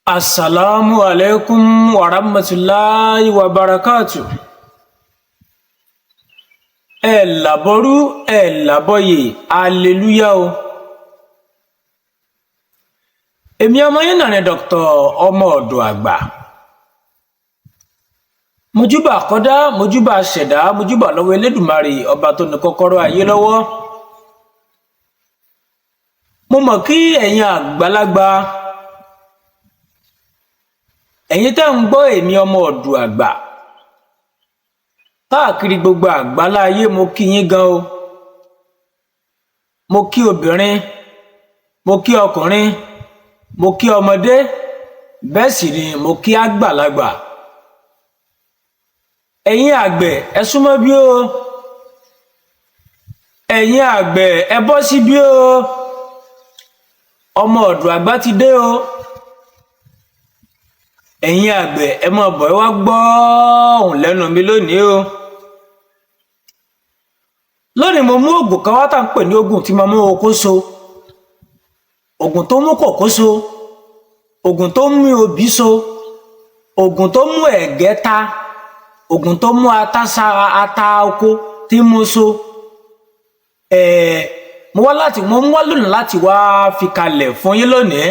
Assalamu alaikum wa rahmatullahi wa barakatuh. Ẹ làbọ́rú ẹ làbọ́yè hallelujah o. Èmi ọmọ yín náà ni Dr. ọmọ ọ̀dọ̀ àgbà. Mojúbà kọ́dá, mojúbà ṣẹ̀dá, mojúbà lọ́wọ́ Elédùmarè ọba tó ní kọ́kọ́rọ́ ayé lọ́wọ́. Mo mọ̀ kí ẹ̀yin àgbàlagbà, ẹ̀yin tẹ́ ń gbọ́ èmi ọmọ ọ̀dọ̀ àgbà káàkiri gbogbo àgbálá ayé, mo kí yín gan o. Mo kí obìnrin, mo kí ọkùnrin, mo kí ọmọdé, bẹ́ẹ̀ sì ni mo kí àgbàlagbà. Ẹ̀yin àgbẹ̀ ẹ súnmọ́ bí o, ẹ̀yin àgbẹ̀ ẹ bọ́ sí bí o, ọmọ ọ̀dọ̀ àgbà ti dé o. Ẹ̀yin àgbẹ̀ ẹ máa bọ̀ ẹ wá gbọ́ ohùn lẹ́nu mi lónìí o. Lónìí mo mú oògùn kan wá tá ń pè ní oògùn tí mo mú oko so, oògùn tó mú kòkó so, oògùn tó mú obì so, oògùn tó mú ẹ̀gẹ́ ta, oògùn tó mú ata oko tí mo so. Mo mú wá lónìí láti wá fi kalẹ̀ fún yín lónìí.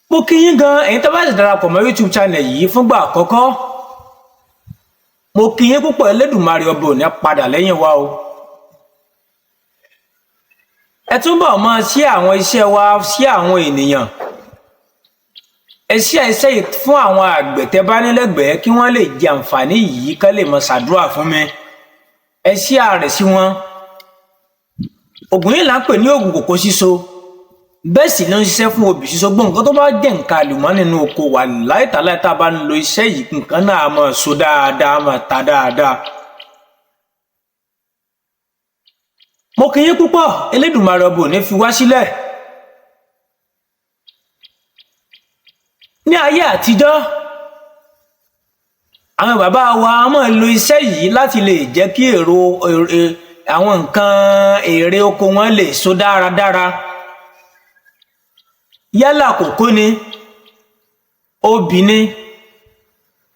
Mo kí yín gan ẹ̀yin tó bá sì darapọ̀ mọ́ YouTube channel yìí fúngbà àkọ́kọ́. Mo kí yín púpọ̀, Elédùmarè ọba ò ní padà lẹ́yìn wa o. Ẹ túbọ̀ máa share àwọn iṣẹ́ wa sí àwọn ènìyàn. Ẹ share iṣẹ́ yìí fún àwọn àgbẹ̀ tẹ́ bá nílẹ̀gbẹ̀ẹ́ kí wọ́n lè jẹ àǹfààní yìí ká lè máa ṣàdúrà fún mi. Ẹ share rẹ̀ sí wọn. Ògùn yìí là ń pè ní ògùn kòkó síso. Bẹ́ẹ̀ sì ló ń ṣiṣẹ́ fún obì síso. Gbogbo nǹkan tó bá jẹ́ nǹkan àlùmọ́ọ́nì nínú oko wà láìtàláì tá a bá ń lo iṣẹ́ yìí, nǹkan náà á máa so dáadáa, á máa ta dáadáa. Mo kí yín púpọ̀, Elédùmarè ọba ò ní fi wá sílẹ̀. Ní ayé àtijọ́, àwọn bàbá wa máa ń lo iṣẹ́ yìí láti lè jẹ́ kí àwọn nǹkan èrè oko wọn lè so dáradára. Yálà kòkó ni, obì ni,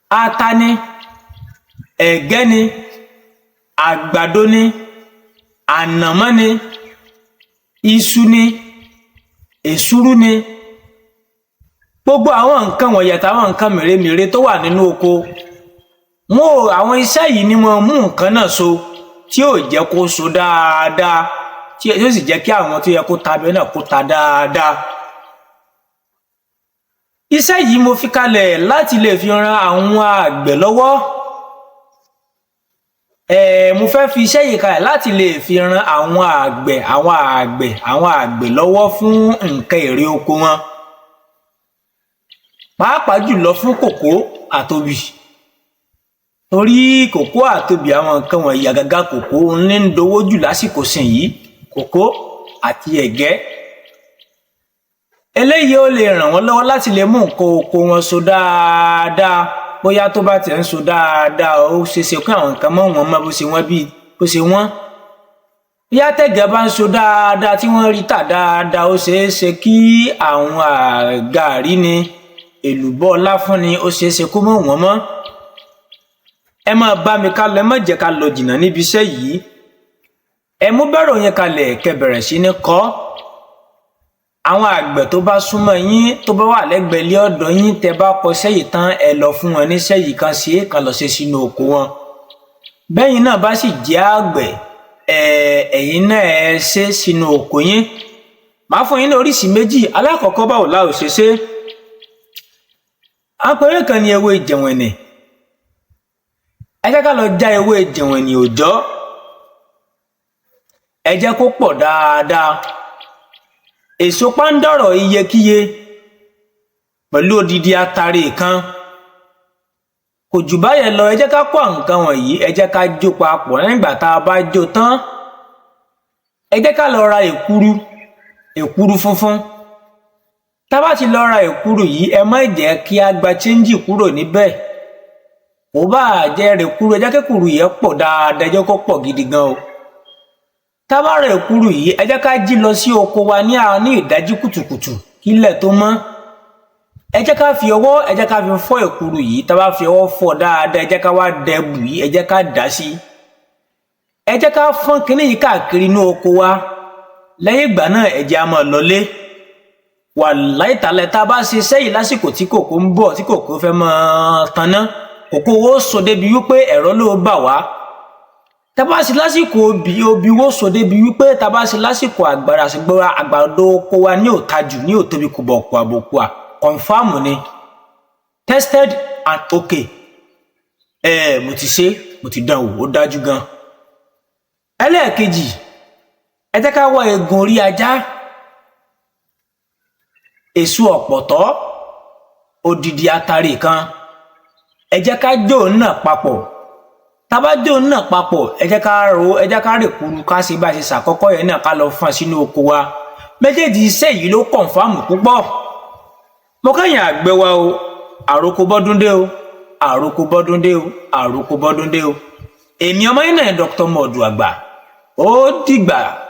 ata ni, ẹ̀gẹ́ ni, àgbàdo ni, ànàmọ́ ni, iṣu ni, èsúrú ni. Gbogbo àwọn nǹkan wọ̀nyí àtàwọn nǹkan mèremère tó wà nínú oko, àwọn iṣẹ́ yìí ni wọ́n mú nǹkan náà so tí yóò jẹ́ kó so dáadáa, tí yóò sì jẹ́ kí àwọn tó yẹ kó ta bẹ́ẹ̀ náà kó ta dáadáa. Iṣẹ́ yìí mo fi kalẹ̀ láti lè fi ran àwọn àgbẹ̀ lọ́wọ́. Mo fẹ́ fi iṣẹ́ yìí kalẹ̀ láti lè fi ran àwọn àgbẹ̀ lọ́wọ́ fún nǹkan èrè oko wọn. Pàápàá jùlọ fún kòkó àtobì. Torí kòkó àtobì, àwọn nǹkan wọ̀nyí, àgàgà kòkó ní ń dowó jù lásìkò sìn yìí, kòkó àti ẹ̀gẹ́. Eléyìí ó lè ràn wọ́n lọ́wọ́ láti lè mú nǹkan oko wọn so dáadáa. Bóyá tó bá tẹ̀ ń so dáadáa, ó ṣeéṣe kí àwọn nǹkan mọ́ wọn mọ́ bó ṣe wọ́n. Bóyá tẹ̀gẹ́ bá ń so dáadáa tí wọ́n rí tà dáadáa, ó ṣeéṣe kí àwọn gàárì ni, èlùbọ́ láfún ni, ó ṣeéṣe kó mọ́ wọn mọ́. Ẹ máa bá mi ká lọ, ẹ má jẹ́ ká lọ jìnnà níbi iṣẹ́ yìí. Ẹ mú bẹ́rò yẹn kalẹ̀ kẹ́ bẹ̀rẹ̀ sí ní kọ́. Àwọn àgbẹ̀ tó bá súnmọ́ yín, tó bá wà lẹ́gbẹ̀ẹ́ ilé ọ̀dọ̀ yín, tẹ́ bá kọ iṣẹ́ yìí tán, ẹ lọ fún wọn níṣẹ́ yìí kan ṣe é kan lọ ṣe sínú oko wọn. Bẹ́yìn náà bá sì jẹ́ àgbẹ̀, ẹ̀yin náà ẹ ṣe sínú oko yín. Màá fún yín ní oríṣìí méjì. Alákọ̀ọ́kọ́, báwo la ò ṣe ṣe? Àpẹẹrẹ kan ní ewé jẹ̀wẹ̀nì. Ẹ jẹ́ ká lọ já ewé jẹ̀wẹ̀nì òòjọ́. Ẹ jẹ́ kó pọ̀ dáadáa. Èso pándọ̀rọ̀ iyekíye pẹ̀lú odidi atare kan. Kò jù báyẹn lọ. Ẹ jẹ́ ká kó nǹkan wọ̀nyí, ẹ jẹ́ ká jó papọ̀. Nígbà tá a bá jó tán, ẹ jẹ́ ká lọ ra èkuru funfun. Tá bá ti lọ ra èkuru yìí, ẹ má jẹ́ kí a gba chíńjì kúrò níbẹ̀. Kò bá jẹ́ èkuru, ẹ jẹ́ kí èkuru yẹn pọ̀ dáadáa, ẹ jẹ́ kó pọ̀ gidi gan o. Tá bá ra èkuru yìí, ẹ jẹ́ ká jí lọ sí oko wa ní ìdájí kùtùkùtù kílẹ̀ tó mọ́ ẹ jẹ́ ká fi ọwọ́ ẹ jẹ́ ká fi fọ́ èkuru yìí tá bá fi ọwọ́ fọ́ dáadáa ẹ jẹ́ ká wá dẹbù yìí ẹ jẹ́ ká dà sí ẹ jẹ́ ká fọ́n kinní yìí káàkiri inú oko wa lẹ́yìn ìgbà náà ẹ jẹ́ á máa lọlé wàláhì tàláhì tá bá ṣe sẹ́yìn lásìkò tí kòkó ń bọ̀ tí kòkó fẹ́ máa tanná kòkó wo sọ débi wípé ẹ̀rọ ló bà wá tá bá ṣe lásìkò obì wo sọ débi wípé tá bá ṣe lásìkò àgbàdo oko wa ní òtajù ní òtóbi kùbọ̀kùà confirm ni tested and okay mo ti ṣe mo ti dán wò ó dájú gan ẹlẹ́ẹ̀kejì ẹ jẹ́ ká wá eegun orí ajá èso ọ̀pọ̀tọ́ odidi atare kan ẹ jẹ́ ká jó náà papọ̀ tá bá jó náà papọ̀ ẹ jẹ́ ká rè kuru ká ṣe bá ṣe ṣàkọ́kọ́ yẹn náà ká lọ fún sínú oko wa méjèèjì iṣẹ́ yìí ló confirm púpọ̀ mo kẹ́yìn àgbẹ̀ wa o àròkọ bọ́dúndé o àròkọ bọ́dúndé o àròkọ bọ́dúndé o èmi ọmọ yín náà Dr. Modu Agba ó dìgbà.